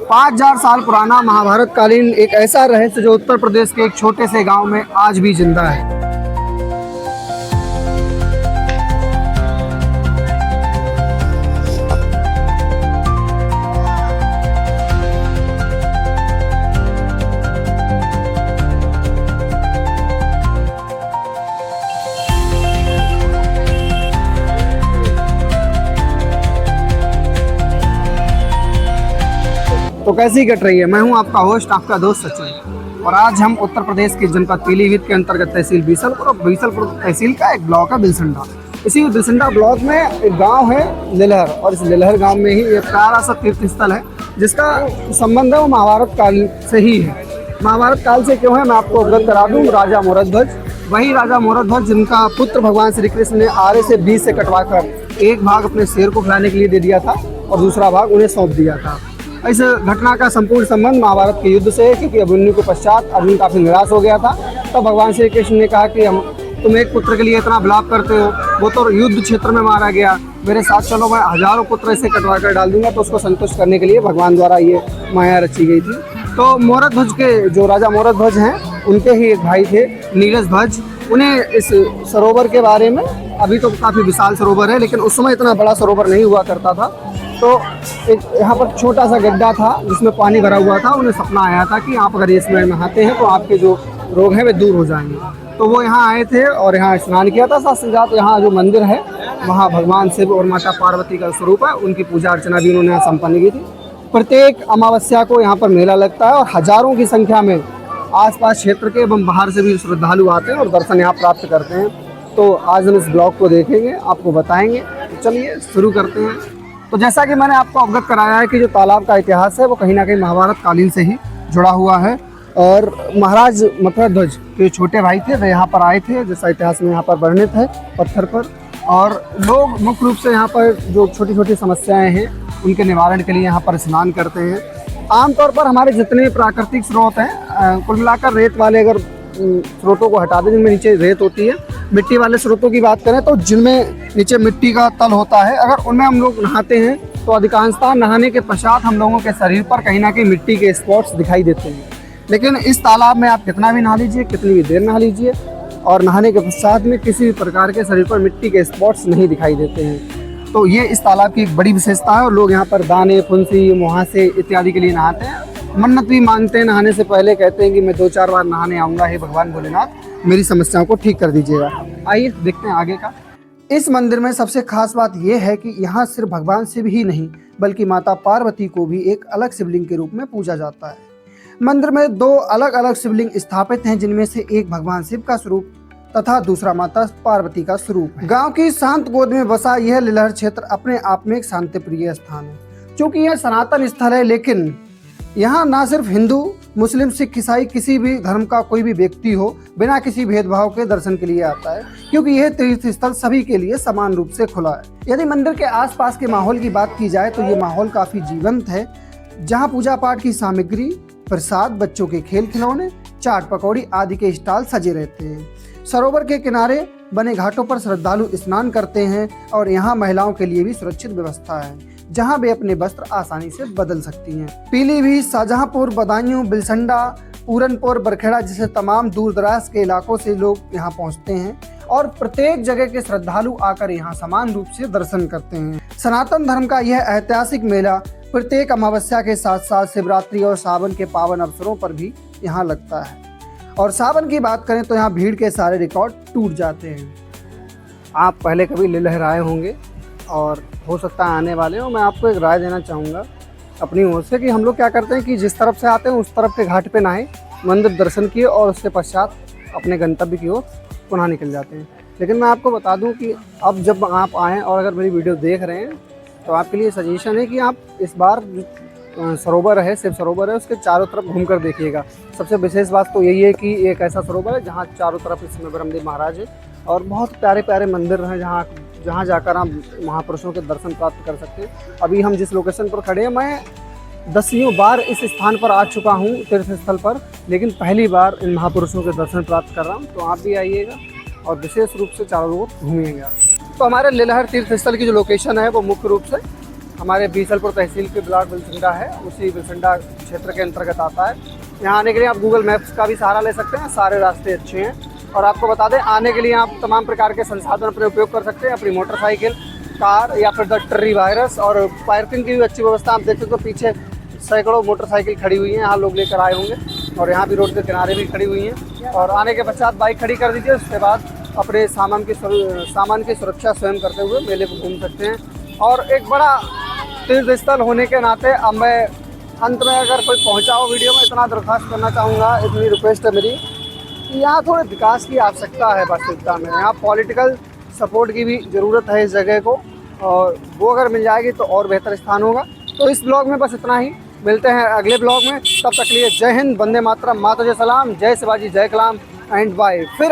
5000 साल पुराना महाभारत कालीन एक ऐसा रहस्य जो उत्तर प्रदेश के एक छोटे से गांव में आज भी जिंदा है। तो कैसी कट रही है। मैं हूं आपका होस्ट, आपका दोस्त सचिन, और आज हम उत्तर प्रदेश के जनपद पीलीभीत के अंतर्गत तहसील बीसलपुर और बीसलपुर तहसील का एक ब्लॉक है बिलसंडा। इसी बिलसंडा ब्लॉक में एक गांव है लिलहर, और इस लिलहर गांव में ही एक प्यारा सा तीर्थ स्थल है जिसका संबंध है वो महाभारत काल से ही है। महाभारत काल से क्यों है मैं आपको अवगत करा दूँ। राजा मोरध्वज, वही राजा मोरध्वज जिनका पुत्र भगवान श्री कृष्ण ने आरे से बीच से कटवाकर एक भाग अपने शेर को खिलाने के लिए दे दिया था और दूसरा भाग उन्हें सौंप दिया था। इस घटना का संपूर्ण संबंध महाभारत के युद्ध से है, क्योंकि अभिमन्यु के पश्चात अर्जुन काफी निराश हो गया था। तब भगवान श्री कृष्ण ने कहा कि तुम एक पुत्र के लिए इतना विलाप करते हो, वो तो युद्ध क्षेत्र में मारा गया, मेरे साथ चलो, मैं हजारों पुत्र इसे कटवा कर डाल दूंगा। तो उसको संतुष्ट करने के लिए भगवान द्वारा ये माया रची गई थी। तो मोरध्वज के जो राजा मोरध्वज हैं उनके ही एक भाई थे नीरज ध्वज। उन्हें इस सरोवर के बारे में, अभी तो काफ़ी विशाल सरोवर है लेकिन उस समय इतना बड़ा सरोवर नहीं हुआ करता था, तो एक यहाँ पर छोटा सा गड्ढा था जिसमें पानी भरा हुआ था। उन्हें सपना आया था कि आप अगर इसमें नहाते हैं तो आपके जो रोग हैं वे दूर हो जाएंगे। तो वो यहाँ आए थे और यहाँ स्नान किया था। साथ ही साथ यहाँ जो मंदिर है वहाँ भगवान शिव और माता पार्वती का स्वरूप है, उनकी पूजा अर्चना भी उन्होंने यहाँ संपन्न की थी। प्रत्येक अमावस्या को यहाँ पर मेला लगता है और हजारों की संख्या में आसपास क्षेत्र के एवं बाहर से भी श्रद्धालु आते हैं और दर्शन यहाँ प्राप्त करते हैं। तो आज हम इस ब्लॉग को देखेंगे, आपको बताएंगे। तो चलिए शुरू करते हैं। तो जैसा कि मैंने आपको अवगत कराया है कि जो तालाब का इतिहास है वो कहीं ना कहीं महाभारत कालीन से ही जुड़ा हुआ है। और महाराज मथुराध्वज के छोटे भाई थे, वे यहाँ पर आए थे, जैसा इतिहास में यहाँ पर वर्णित है पत्थर पर। और लोग मुख्य रूप से यहाँ पर जो छोटी छोटी समस्याएं हैं उनके निवारण के लिए यहाँ पर स्नान करते हैं। आमतौर पर हमारे जितने प्राकृतिक स्रोत हैं कुल मिलाकर रेत वाले अगर स्रोतों को हटा दें जिनमें नीचे रेत होती है, मिट्टी वाले स्रोतों की बात करें तो जिनमें नीचे मिट्टी का तल होता है, अगर उनमें हम लोग नहाते हैं तो अधिकांशतः नहाने के पश्चात हम लोगों के शरीर पर कहीं ना कहीं मिट्टी के स्पॉट्स दिखाई देते हैं। लेकिन इस तालाब में आप कितना भी नहा लीजिए, कितनी भी देर नहा लीजिए, और नहाने के पश्चात में किसी भी प्रकार के शरीर पर मिट्टी के स्पॉट्स नहीं दिखाई देते हैं। तो ये इस तालाब की एक बड़ी विशेषता है। और लोग यहाँ पर दाने, फुंसी, मुहासे इत्यादि के लिए नहाते हैं। मन्नत भी मांगते हैं नहाने से पहले, कहते हैं कि मैं 2-4 बार नहाने आऊँगा, हे भगवान भोलेनाथ मेरी समस्याओं को ठीक कर दीजिएगा। आइए देखते हैं आगे का। इस मंदिर में सबसे खास बात यह है कि यहाँ सिर्फ भगवान शिव ही नहीं बल्कि माता पार्वती को भी एक अलग शिवलिंग के रूप में पूजा जाता है। मंदिर में 2 अलग अलग शिवलिंग स्थापित हैं, जिनमें से एक भगवान शिव का स्वरूप तथा दूसरा माता पार्वती का स्वरूप है। गांव की शांत गोद में बसा यह लिलहर क्षेत्र अपने आप में एक शांति प्रिय स्थान है। क्योंकि यह सनातन स्थल है, लेकिन यहाँ ना सिर्फ हिंदू, मुस्लिम, सिख, ईसाई किसी भी धर्म का कोई भी व्यक्ति हो बिना किसी भेदभाव के दर्शन के लिए आता है, क्योंकि यह तीर्थ स्थल सभी के लिए समान रूप से खुला है। यदि मंदिर के आसपास के माहौल की बात की जाए तो ये माहौल काफी जीवंत है, जहाँ पूजा पाठ की सामग्री, प्रसाद, बच्चों के खेल खिलौने, चाट पकौड़ी आदि के स्टॉल सजे रहते हैं। सरोवर के किनारे बने घाटों पर श्रद्धालु स्नान करते हैं और यहाँ महिलाओं के लिए भी सुरक्षित व्यवस्था है, जहाँ वे अपने वस्त्र आसानी से बदल सकती हैं। पीलीभीत, शाहजहांपुर, बदायूं, बिलसंडा, पूरनपुर, बरखेड़ा जैसे तमाम दूर दराज के इलाकों से लोग यहाँ पहुँचते हैं और प्रत्येक जगह के श्रद्धालु आकर यहाँ समान रूप से दर्शन करते हैं। सनातन धर्म का यह ऐतिहासिक मेला प्रत्येक अमावस्या के साथ साथ शिवरात्रि और सावन के पावन अवसरों पर भी यहाँ लगता है। और सावन की बात करें तो यहाँ भीड़ के सारे रिकॉर्ड टूट जाते हैं। आप पहले कभी लिलहर आए होंगे और हो सकता है आने वाले हो। मैं आपको एक राय देना चाहूँगा अपनी ओर से कि हम लोग क्या करते हैं कि जिस तरफ से आते हैं उस तरफ के घाट पे नहाए, मंदिर दर्शन किए और उसके पश्चात अपने गंतव्य की ओर पुनः निकल जाते हैं। लेकिन मैं आपको बता दूं कि अब जब आप आएँ और अगर मेरी वीडियो देख रहे हैं तो आपके लिए सजेशन है कि आप इस बार सरोवर है, शिव सरोवर है, उसके चारों तरफ घूमकर देखिएगा। सबसे विशेष बात तो यही है कि एक ऐसा सरोवर है जहाँ चारों तरफ इस समय ब्रह्मदेव महाराज है और बहुत प्यारे प्यारे मंदिर हैं जहाँ जाकर आप महापुरुषों के दर्शन प्राप्त कर सकते हैं। अभी हम जिस लोकेशन पर खड़े हैं, मैं 10वीं बार इस स्थान पर आ चुका हूँ तीर्थ स्थल पर, लेकिन पहली बार इन महापुरुषों के दर्शन प्राप्त कर रहा हूँ। तो आप भी आइएगा और विशेष रूप से चारों ओर घूमिएगा। तो हमारे लिलहर तीर्थ स्थल की जो लोकेशन है वो मुख्य रूप से हमारे बीसलपुर तहसील के ब्लॉक बिलसंडा है, उसी बिलसंडा क्षेत्र के अंतर्गत आता है। यहाँ आने के लिए आप गूगल मैप्स का भी सहारा ले सकते हैं, सारे रास्ते अच्छे हैं। और आपको बता दें, आने के लिए आप तमाम प्रकार के संसाधन अपने उपयोग कर सकते हैं, अपनी मोटरसाइकिल, कार या फिर द ट्री वायरस। और पार्किंग की भी अच्छी व्यवस्था आप देख सकते हो, पीछे सैकड़ों मोटरसाइकिल खड़ी हुई हैं, यहाँ लोग लेकर आए होंगे। और यहाँ भी रोड के किनारे भी खड़ी हुई हैं। और आने के पश्चात बाइक खड़ी कर दीजिए, उसके बाद अपने सामान की सुरक्षा स्वयं करते हुए मेले को घूम सकते हैं। और एक बड़ा तीर्थ स्थल होने के नाते अब मैं अंत में अगर कोई पहुंचा हो वीडियो में, इतना दरख्वास्त करना चाहूँगा, इतनी रिक्वेस्ट है मेरी कि यहाँ थोड़े विकास की आवश्यकता है। वास्तविकता में यहाँ पॉलिटिकल सपोर्ट की भी ज़रूरत है इस जगह को, और वो अगर मिल जाएगी तो और बेहतर स्थान होगा। तो इस ब्लॉग में बस इतना ही, मिलते हैं अगले ब्लॉग में। तब तक के लिए जय हिंद, वंदे मातरम, माता जय सलाम, जय शिवाजी, जय कलाम एंड बाय। फिर